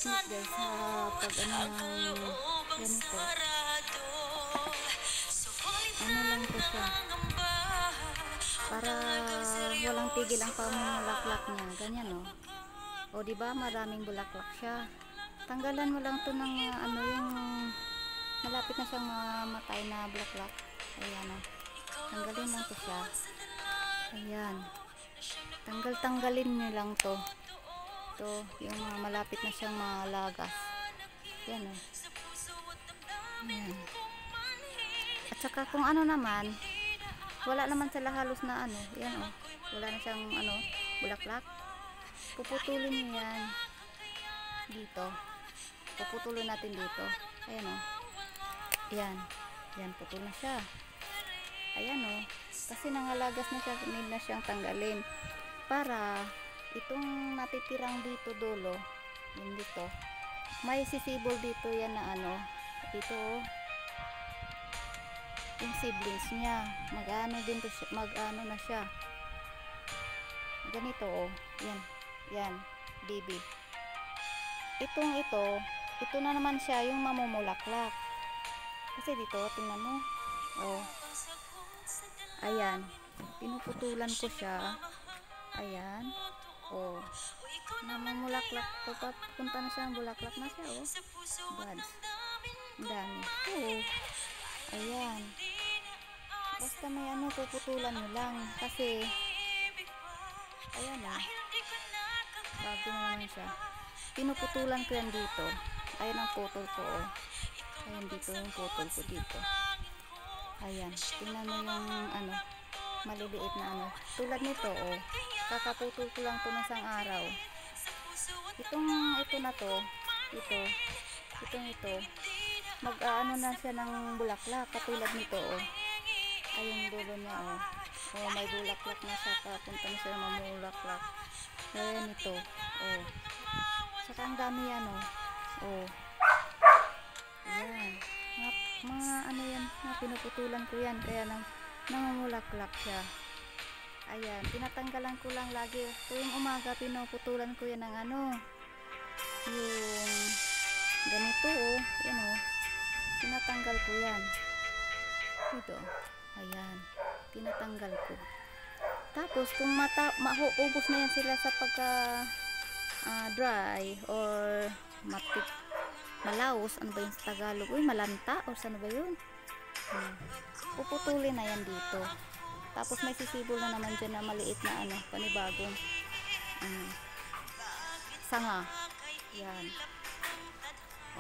technique guys sa pag ano ng ganito. Ano lang to siya. Para walang tigil ang pamulaklak niya. Ganyan o. O diba maraming bulaklak siya. Tanggalan mo lang to ng ano yung malapit na siyang mamatay na bulaklak. Ayan o. Tanggalin lang to siya. Ayan. Tanggalin nyo lang to. Ito, yung malapit na siyang malagas. Yan o. Ayan. At saka kung ano naman, wala naman sila halos na ano. Yan o. Wala na siyang ano, bulaklak. Puputulin nyo yan. Dito. Puputulin natin dito. Ayan o. Ayan. Ayan, putol na siya. Ayan o. Kasi nangalagas na siya, need na siyang tanggalin. Para itong natitirang dito dulo, yun dito, may sisibol dito yan na ano, dito yung seedlings niya, mag-ano din to, mag-ano na siya, ganito oh, yan, yan, baby. Ito na naman siya yung mamumulaklak. Kasi dito, tingnan mo, oh, ayan, pinuputulan ko siya, ayan, oh, namumulaklak, papunta na siya, bulaklak na siya, oh, buds, ang dami, oh, ayan, basta may ano, puputulan mo lang, kasi, ayan oh, bago na naman siya, pinuputulan ko yan dito, ayan ang putol ko, oh, ayan dito yung putol ko dito, ayan, tingnan mo yung ano, maliliit na ano, tulad nito, oh, kakaputol ko lang to ng isang araw. Ito na to, ito, mag-aano na siya ng bulaklak, katulad nito, oh. Ayun dulo niya, oh. Oh, may bulaklak na siya, papunta na siya ng mamulaklak. Ayan ito, oh. Saka ang dami yan, oh. Oh. Ayan. Mga ano yan, pinuputulan ko yan, kaya namumulaklak siya. Ayan, tinatanggalan ko lang lagi. Tuwing umaga, pinuputulan ko yan ng ano, yung ganito, oh. Yan, oh. Tinatanggal ko yan. Dito. Ayan. Tinatanggal ko. Tapos, kung maubos na yan sila sa pagka dry or malaos, ano ba yung sa Tagalog? Uy, malanta? O saan ba yun? Puputulin na yan dito. Tapos may sisibol na naman dyan na maliit na ano, panibagong sanga. Yan.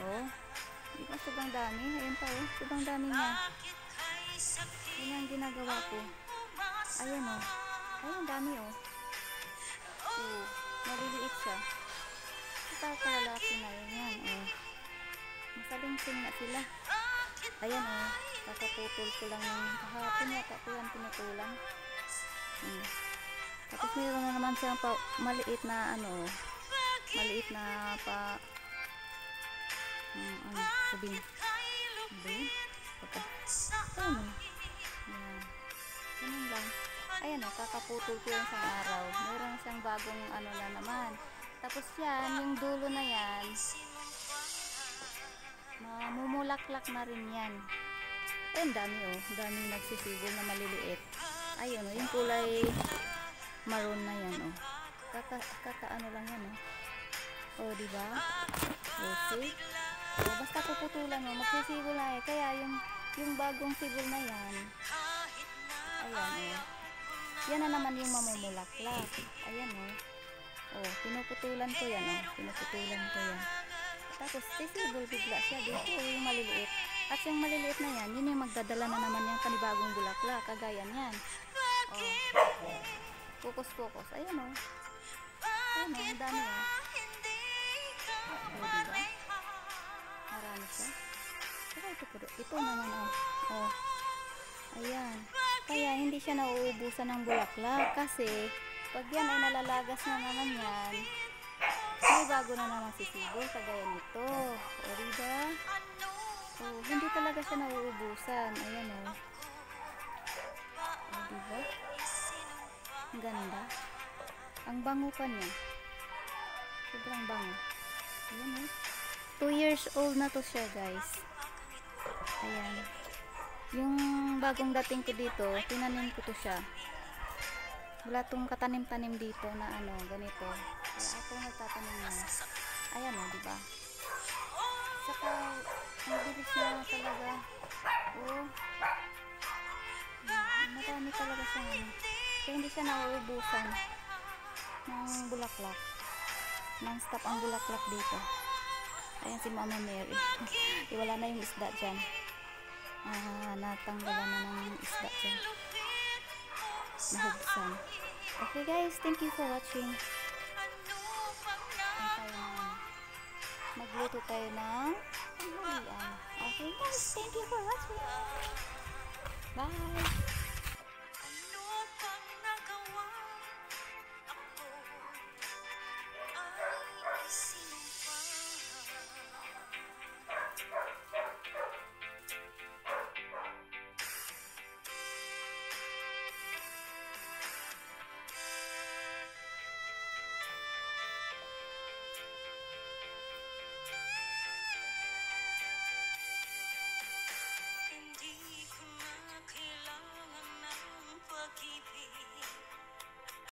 Oh. Di ba sobrang dami? Ayun pa oh. Sobrang dami niya. Yan ang ginagawa ko. Ayan oh. Ayun, dami oh. Oh. Maliliit siya. Kakalaki na yun. Yan oh. Masalingsing na sila. Ayan oh. Kakaputol ko lang ng kahapon yata ko yan pinutulan. Tapos mayroon na naman siyang maliit na ano, maliit na ano, sabing ayan, ganun lang. Ayan o, kakaputol ko yung isang araw, mayroon siyang bagong ano na naman. Tapos yan, yung dulo na yan, mamumulaklak na rin yan. Ayun, dami oh, daming nagsisibol na maliliit. Ayun oh, yung kulay maroon na yan oh. Kakaano lang yan oh. Oh, diba? Oh, see? Oh, basta puputulan mo, magsisibol na eh. Kaya yung bagong sibol na yan, ayan oh. Yan na naman yung mamumulaklak. Ayan oh. Oh, pinuputulan ko yan oh. Pinuputulan ko yan. Tapos sisibol bigla siya dito oh, yung maliliit. At yung maliliit na yan, yun yung magdadala na naman yung panibagong bulaklak, kagaya niyan. Oh. Focus. Ayan o. Ayan o, ang dami o. O, diba? Marami siya. Saka ito naman o. Oh. Ayan. Kaya hindi siya nauubusan ng bulaklak kasi pag yan ay nalalagas na naman yan, may bago na naman sisibol, kagaya nito. O, diba? Oh, hindi talaga siya nauubusan. Ayan o. Oh, diba? Ang ganda. Ang bango pa niya. Sobrang bango. Ayan, 2 years old na to siya, guys. Ayan. Yung bagong dating ko dito, tinanim ko to siya. Wala tong katanim-tanim dito na ano, ganito. Kaya ako nagtatanim na. Ayan o, diba? Saka, ang bilis na talaga. Oh. Marami talaga siya ano. Kaya hindi siya nauubusan ng bulaklak. Non-stop ang bulaklak dito. Ayan si Mama Mary. Wala na yung isda dyan. Natanggalan na ng isda dyan. Nahugsan. Okay guys, thank you for watching. Magluto tayo ng tanghalian. Okay guys, thank you for watching. Bye!